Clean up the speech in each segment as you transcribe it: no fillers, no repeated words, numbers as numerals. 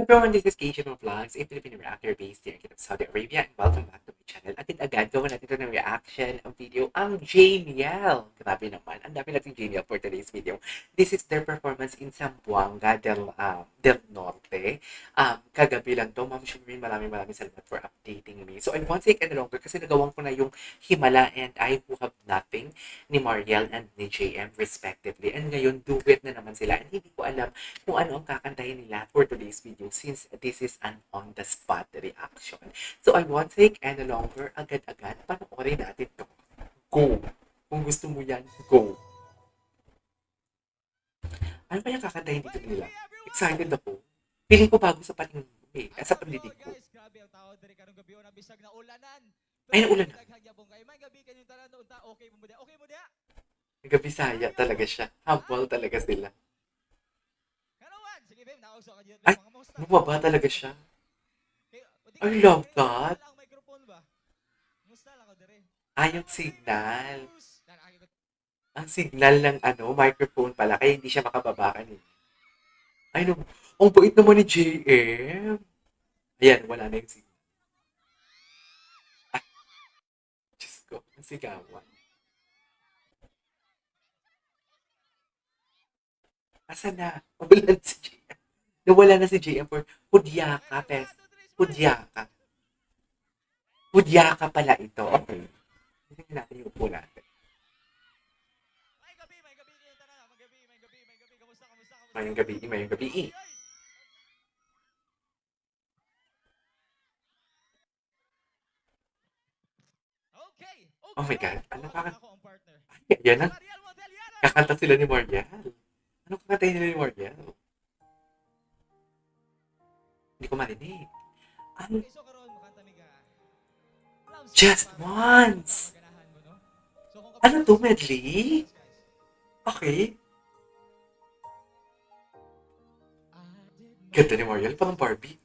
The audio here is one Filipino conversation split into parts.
Everyone, this is KJ Vlogs, a Filipino reactor based here in Saudi Arabia, and welcome back to my channel. At agad gawa natin ito ng reaction ang video ang JML. Grabe naman, ang dami natin JML for today's video. This is their performance in Zamboanga del Norte. Kagabi lang to, Ma'am Shumrin, maraming salamat for updating me. So I won't take any longer kasi nagawang ko na yung Himala and I Who Have Nothing ni Mariel and ni JM respectively. And ngayon, duet na naman sila. And hindi ko alam kung ano ang kakantahin nila for today's video since this is an on-the-spot reaction. So I won't take any longer. Agad-agad, panoorin natin to. Go! Kung gusto mo yan, go! Ano kaya kakantahin dito nila? Excited ako. Feeling ko bago sa paningin ko eh. Sa pandidig ko. Grabe ang tawag diri karong gabi na bisag na ulanan. Ay, naulan na. May gabi kanyo tanan unta okay mo dia. Okay mo dia. Nagabisaya talaga siya. Habol talaga sila. Karawan, sige babe, nauso ka diyan. Ay, bumaba talaga siya. I love that. Ang microphone ba? Musta lang ko diri. Ay, yung signal. Ang signal ng microphone pala, kaya hindi siya makababa kanina. Ay, no, ang bait naman ni JM. Ayan, wala na yung signal. Ay, Diyos ko, ang sigawan. Asan na? Wala na si JM. Nawala na si JM for Hudyaka, Pes. Hudyaka. Hudyaka pala ito. Okay. Tingnan natin yung upo natin. May gabi kanyo tanan. May gabi. Kamusta? Mayong gabi. Okay. Oh my God. Ano ka? Ako ang partner. Ay, yan na. Mariel Modeliana. Kakanta sila ni Mariel. Ano kakantayin nila ni Mariel? Hindi ko marinig. Ano? Okay, so karon makanta mi ka. Just once. Ganahan mo, no? So kung Ano to, medley? Okay. Ganda ni Mariel, parang Barbie.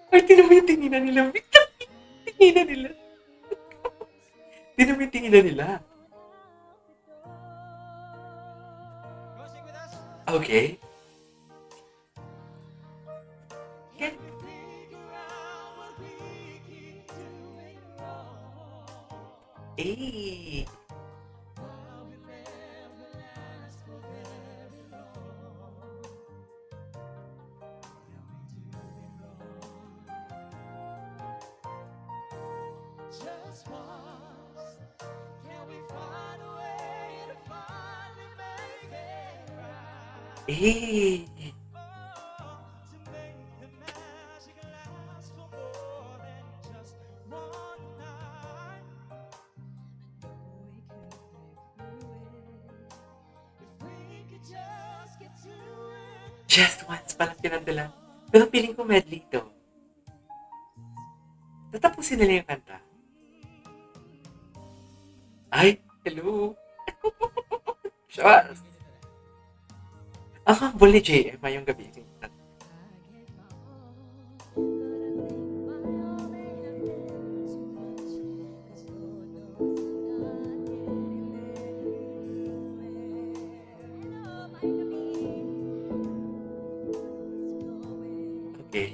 Ay, tinan mo yung tinginan nila. Tinginan nila. Tinan mo yung tinginan nila. Go sing with us. Okay. Eh. Just once, can we find a way to finally make it right? Eh. To make the magic last for more than just one night. If we could just get to it. Just once palang pinadala. Pero feeling ko medley to. Tatapusin nila yung kanta. Ay, hello. Sure. Ang humble ni JM ngayong gabi. Okay.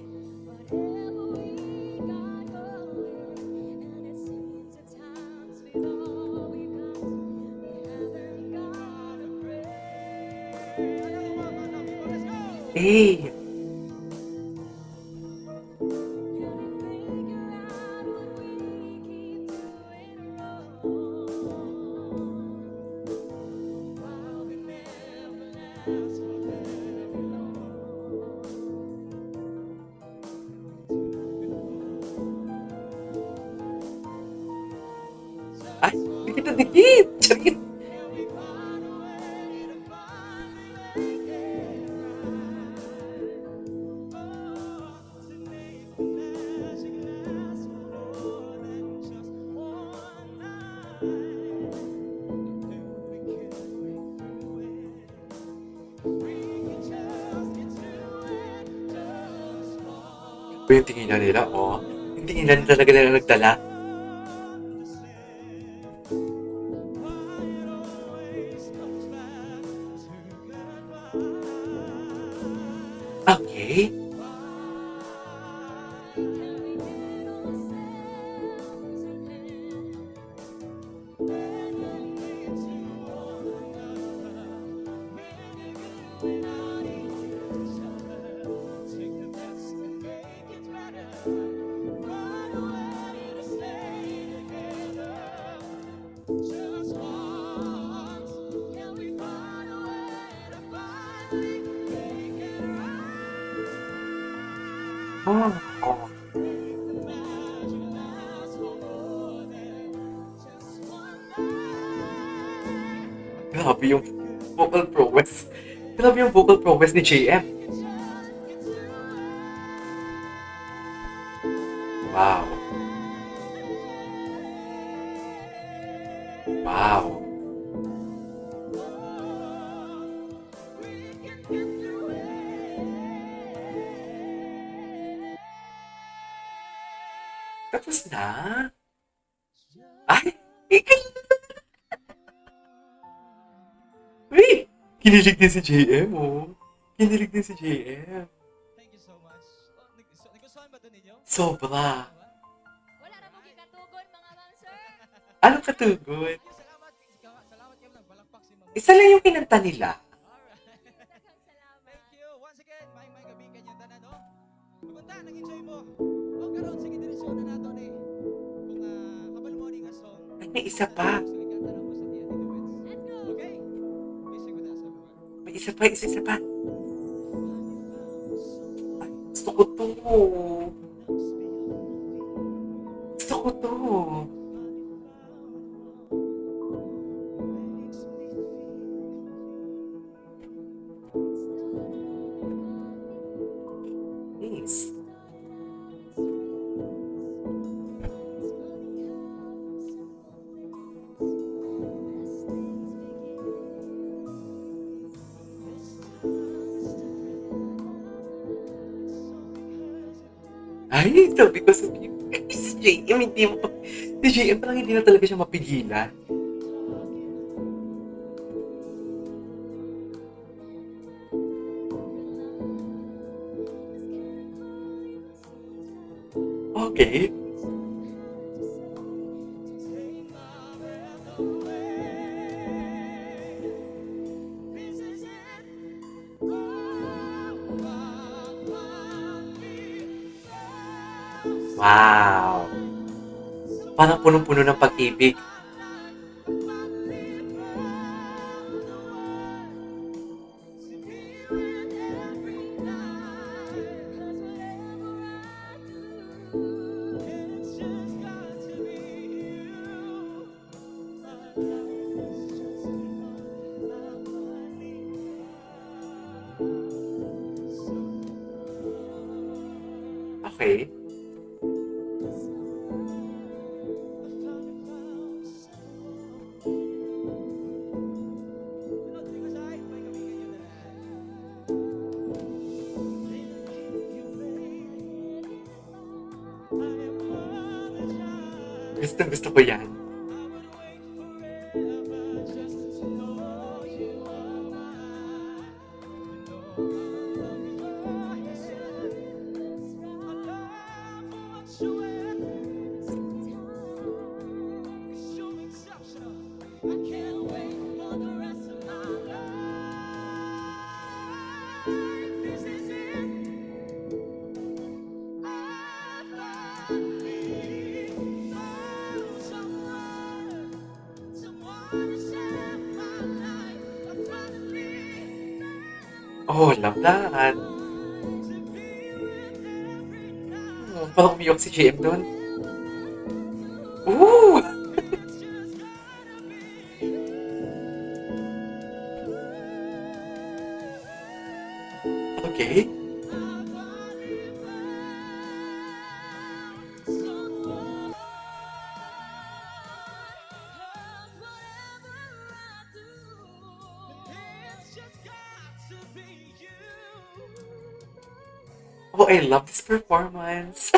Eh. Ay, dikit na dikit. Charit. O yung tinginan nila, oh. Yung tinginan talaga nila nagdala. Okay. Just once, can we find a way to finally make it right? Oh, oh. Make the magic last for more than just one night. Grabe yung vocal prowess. Grabe yung vocal prowess ni JM. We can just get to Wow. Wow. we can get through it. Tapos na? Ay! Ikaw! Uy! Kinilig din si JM, oh. Kinilig din si JM. Thank you so much. Oh, nagustuhan ba ito ninyo? Sobra. Wala na mo gikatugon mga ma'am sir. Anong katugon? Salamat. Salamat kayo ng balakpak si Ma'am. Isa lang yung kinanta nila. Alright. Daghang salamat. Thank you. Once again, may gabi kanyang tanan, no? Pumunta, nag-enjoy mo. O karon sige diretso na nato ni. Kung habal mo ning song. Ay, may isa pa. Sige, kanta na mo sa Tia Tito Wets. Let's go. Okay? Music with us, everyone. May isa pa, isa pa. Ay, gusto ko to. Gusto ko to. Please. Ay, sabi ko sa si JM, hindi mo, si JM parang hindi na talaga siya mapigilan. Okay. Take my breath away. This is it. Oh, Wow. Parang punong-puno ng pag-ibig. Okay. Gusto ko yan. I can't wait for the rest of my life. This is it. I finally found someone to share my life. I finally Oh, love that. found to be with every night. Oh, parang umiyak si JM doon. Ooh! It's just gotta be you. Okay. Oh, I love this performance.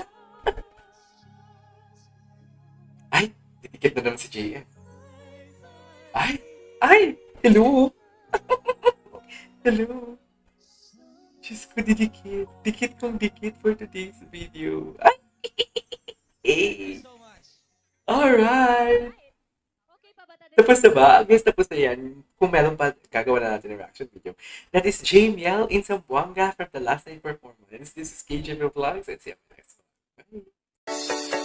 Ay, titikit na naman si JM. Ay, ay, hello. Hello. Diyos ko, didikit. Dikit kong dikit for today's video. Ay, eh. So much. Alright. Okay pa ba tayo? Tapos na ba? Guys, tapos na yan. Kung meron pa, gagawa na natin ng reaction video. That is Jamiel in Zamboanga from the last night performance. This is KJ Vlogs. And see you next one. Bye.